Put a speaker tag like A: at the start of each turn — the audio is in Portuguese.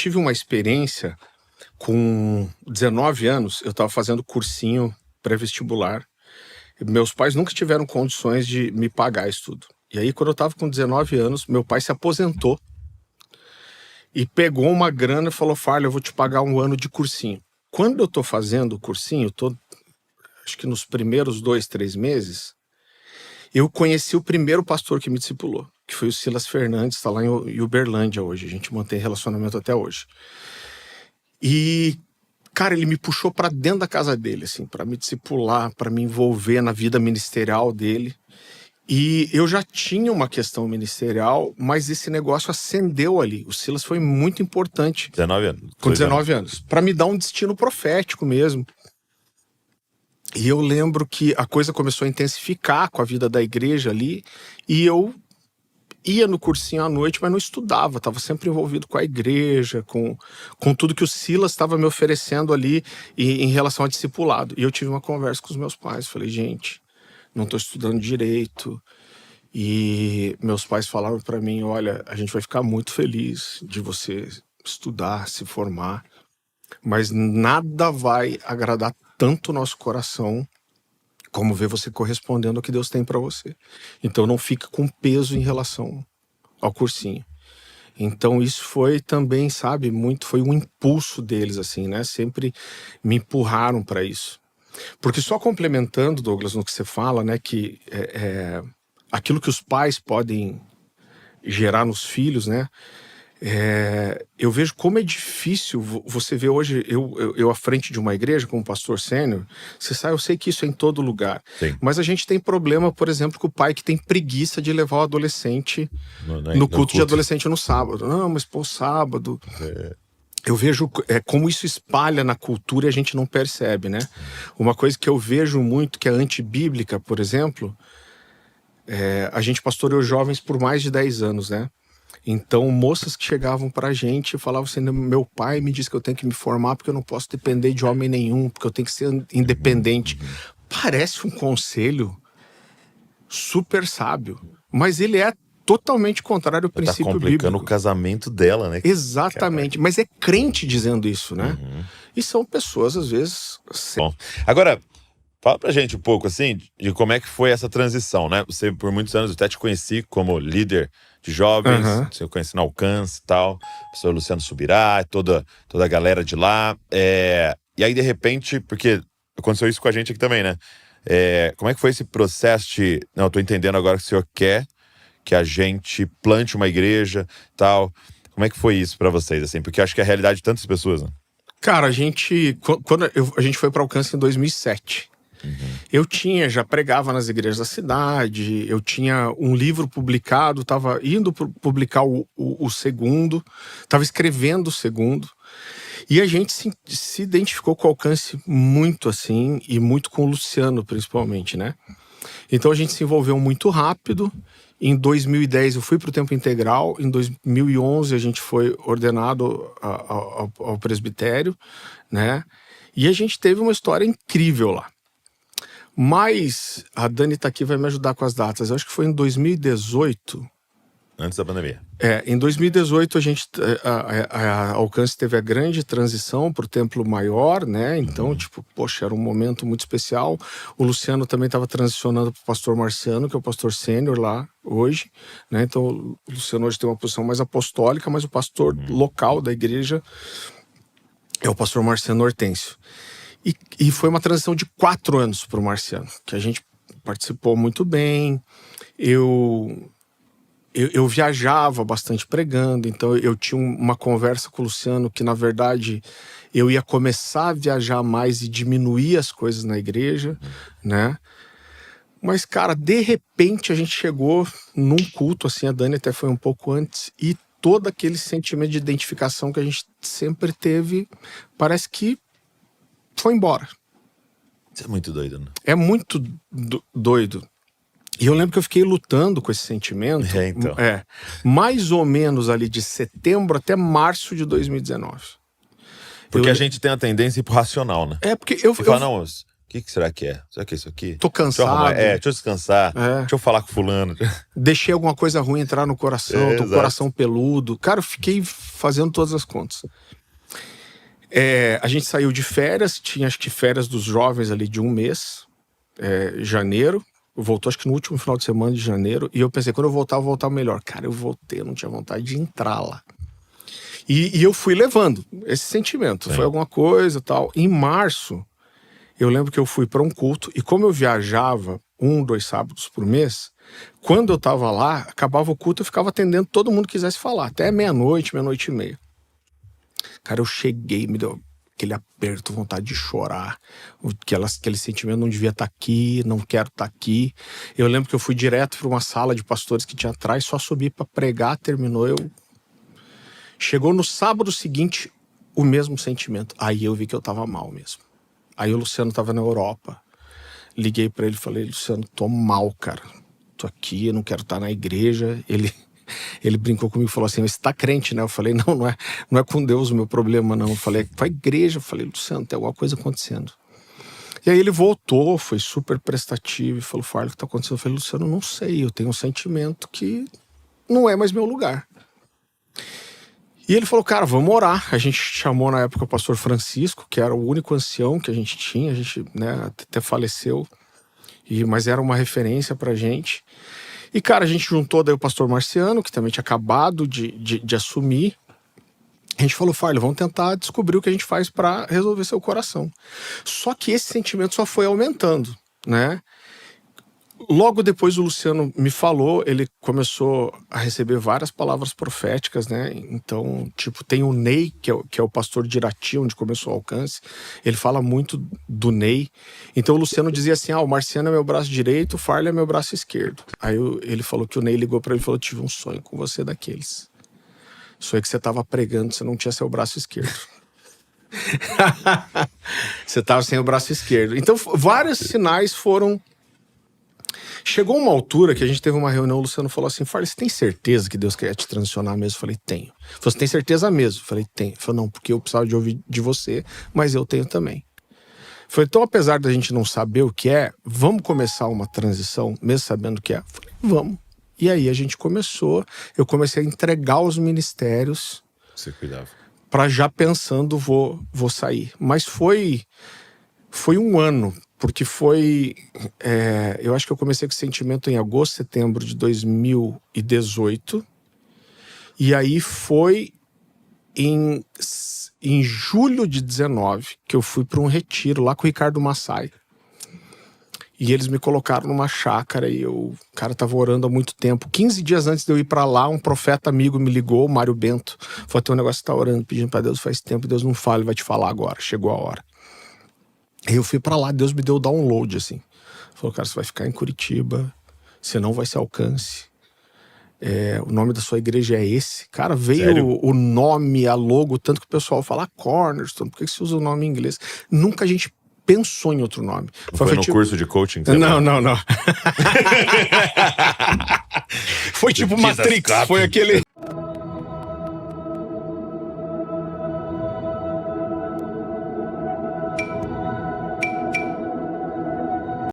A: Tive uma experiência com 19 anos, eu estava fazendo cursinho pré-vestibular. Meus pais nunca tiveram condições de me pagar isso tudo. E aí, quando eu estava com 19 anos, meu pai se aposentou e pegou uma grana e falou: Farley, eu vou te pagar um ano de cursinho. Quando eu tô fazendo o cursinho, acho que nos primeiros 2, 3 meses, eu conheci o primeiro pastor que me discipulou, que foi o Silas Fernandes, está lá em Uberlândia hoje. A gente mantém relacionamento até hoje. E, cara, ele me puxou para dentro da casa dele, assim, para me discipular, para me envolver na vida ministerial dele. E eu já tinha uma questão ministerial, mas esse negócio acendeu ali. O Silas foi muito importante.
B: 19 anos.
A: Com 19 anos. Para me dar um destino profético mesmo. E eu lembro que a coisa começou a intensificar com a vida da igreja ali. E eu ia no cursinho à noite, mas não estudava. Estava sempre envolvido com a igreja, com tudo que o Silas estava me oferecendo ali em relação a discipulado. E eu tive uma conversa com os meus pais. Falei, gente, não estou estudando direito. E meus pais falaram para mim, olha, a gente vai ficar muito feliz de você estudar, se formar, mas nada vai agradar tanto o nosso coração como ver você correspondendo ao que Deus tem para você. Então não fica com peso em relação ao cursinho. Então isso foi também, sabe, foi um impulso deles, assim, né? Sempre me empurraram para isso. Porque só complementando, Douglas, no que você fala, né, que aquilo que os pais podem gerar nos filhos, né, eu vejo como é difícil. Você vê hoje, eu à frente de uma igreja como pastor sênior, eu sei que isso é em todo lugar.
B: Sim.
A: Mas a gente tem problema, por exemplo, com o pai que tem preguiça de levar o adolescente no culto de adolescente no sábado. Não, mas pô, sábado... Eu vejo como isso espalha na cultura e a gente não percebe, né? Uma coisa que eu vejo muito, que é antibíblica, por exemplo, a gente pastoreou jovens por mais de 10 anos, né? Então, moças que chegavam pra gente e falavam assim, meu pai me disse que eu tenho que me formar porque eu não posso depender de homem nenhum, porque eu tenho que ser independente. Parece um conselho super sábio, mas ele é totalmente contrário ao princípio bíblico.
B: Tá complicando o casamento dela, né?
A: Exatamente, mas é crente dizendo isso, né? E são pessoas, às vezes...
B: Bom, agora, fala pra gente um pouco, assim, de como é que foi essa transição, né? Você, por muitos anos, eu até te conheci como líder de jovens, você conhece no Alcance e tal, o professor Luciano Subirá, toda a galera de lá. E aí, de repente, porque aconteceu isso com a gente aqui também, né? Como é que foi esse processo de... Não, eu tô entendendo agora que o senhor quer que a gente plante uma igreja e tal. Como é que foi isso pra vocês, assim? Porque eu acho que é a realidade de tantas pessoas, né?
A: Cara, a gente foi para Alcance em 2007. Eu já pregava nas igrejas da cidade, eu tinha um livro publicado, estava indo publicar o segundo, estava escrevendo o segundo, e a gente se identificou com o Alcance muito assim, e muito com o Luciano principalmente, né? Então a gente se envolveu muito rápido. Em 2010 eu fui para o tempo integral, em 2011 a gente foi ordenado ao presbitério, né? E a gente teve uma história incrível lá. Mas a Dani tá aqui, vai me ajudar com as datas. Eu acho que foi em 2018.
B: Antes da pandemia.
A: Em 2018 a Alcance teve a grande transição para o templo maior, né? Então, poxa, era um momento muito especial. O Luciano também estava transicionando para o pastor Marciano, que é o pastor sênior lá hoje, né? Então, o Luciano hoje tem uma posição mais apostólica, mas o pastor local da igreja é o pastor Marciano Hortêncio. E foi uma transição de 4 anos para o Marciano, que a gente participou muito bem. Eu viajava bastante pregando, então eu tinha uma conversa com o Luciano que, na verdade, eu ia começar a viajar mais e diminuir as coisas na igreja, né? Mas, cara, de repente a gente chegou num culto, assim, a Dani até foi um pouco antes, e todo aquele sentimento de identificação que a gente sempre teve, parece que foi embora.
B: Isso é muito doido, né?
A: É muito doido. E eu lembro que eu fiquei lutando com esse sentimento,
B: então.
A: mais ou menos ali de setembro até março de 2019.
B: Porque a gente tem a tendência a ir pro racional, né?
A: Porque
B: fala, não, que será que é? Será que é isso aqui?
A: Tô cansado.
B: Deixa eu descansar. Deixa eu falar com fulano.
A: Deixei alguma coisa ruim entrar no coração, tô com o coração peludo. Cara, eu fiquei fazendo todas as contas. A gente saiu de férias, tinha acho que férias dos jovens ali de um mês, janeiro. Voltou acho que no último final de semana de janeiro. E eu pensei, quando eu voltar melhor. Cara, eu voltei, eu não tinha vontade de entrar lá. E eu fui levando esse sentimento. Sim. Foi alguma coisa e tal. Em março, eu lembro que eu fui para um culto. E como eu viajava 1, 2 sábados por mês, quando eu tava lá, acabava o culto, eu ficava atendendo todo mundo que quisesse falar. Até meia-noite, meia-noite e meia. Cara, eu cheguei, me deu aquele aperto, vontade de chorar. Aquele sentimento, não devia estar aqui, não quero estar aqui. Eu lembro que eu fui direto para uma sala de pastores que tinha atrás, só subi para pregar, terminou, Chegou no sábado seguinte, o mesmo sentimento. Aí eu vi que eu tava mal mesmo. Aí o Luciano tava na Europa. Liguei para ele e falei, Luciano, tô mal, cara. Tô aqui, eu não quero estar na igreja. Ele brincou comigo e falou assim, você tá crente, né? Eu falei, não é com Deus o meu problema, não. Eu falei, com a igreja. Eu falei, Luciano, tem alguma coisa acontecendo. E aí ele voltou, foi super prestativo e falou, Farley, o que tá acontecendo? Eu falei, Luciano, não sei, eu tenho um sentimento que não é mais meu lugar. E ele falou, cara, vamos orar. A gente chamou na época o pastor Francisco, que era o único ancião que a gente tinha, a gente, né, até faleceu, mas era uma referência pra gente. E, cara, a gente juntou daí o pastor Marciano, que também tinha acabado de assumir. A gente falou, Farley, vamos tentar descobrir o que a gente faz para resolver seu coração. Só que esse sentimento só foi aumentando, né? Logo depois o Luciano me falou, ele começou a receber várias palavras proféticas, né? Então, tipo, tem o Ney, que é o pastor de Irati, onde começou o Alcance. Ele fala muito do Ney. Então o Luciano dizia assim, o Marciano é meu braço direito, o Farley é meu braço esquerdo. Aí ele falou que o Ney ligou pra ele e falou, tive um sonho com você daqueles. Sonho que você tava pregando, você não tinha seu braço esquerdo. Você tava sem o braço esquerdo. Então vários sinais foram... Chegou uma altura que a gente teve uma reunião, o Luciano falou assim, Farley, você tem certeza que Deus quer te transicionar mesmo? Eu falei, tenho. Ele falou, você tem certeza mesmo? Eu falei, tenho. Ele falou, não, porque eu precisava de ouvir de você, mas eu tenho também. Eu falei, então apesar da gente não saber o que é, vamos começar uma transição, mesmo sabendo o que é? Eu falei, vamos. E aí a gente começou, eu comecei a entregar os ministérios.
B: Você cuidava.
A: Pra já pensando, vou sair. Mas foi um ano. Porque eu acho que eu comecei com esse sentimento em agosto, setembro de 2018. E aí foi em julho de 19 que eu fui para um retiro lá com o Ricardo Massai. E eles me colocaram numa chácara e o cara tava orando há muito tempo. 15 dias antes de eu ir para lá, um profeta amigo me ligou, o Mário Bento. Falou, tem um negócio que tá orando, pedindo para Deus faz tempo, Deus não fala, ele vai te falar agora, chegou a hora. Aí eu fui pra lá, Deus me deu o download, assim. Falou, cara, você vai ficar em Curitiba, você não vai ser Alcance. O nome da sua igreja é esse. Cara, veio o nome, a logo, tanto que o pessoal fala Cornerstone, por que você usa o nome em inglês? Nunca a gente pensou em outro nome.
B: Foi no curso de coaching?
A: Não. Foi tipo Matrix, foi aquele...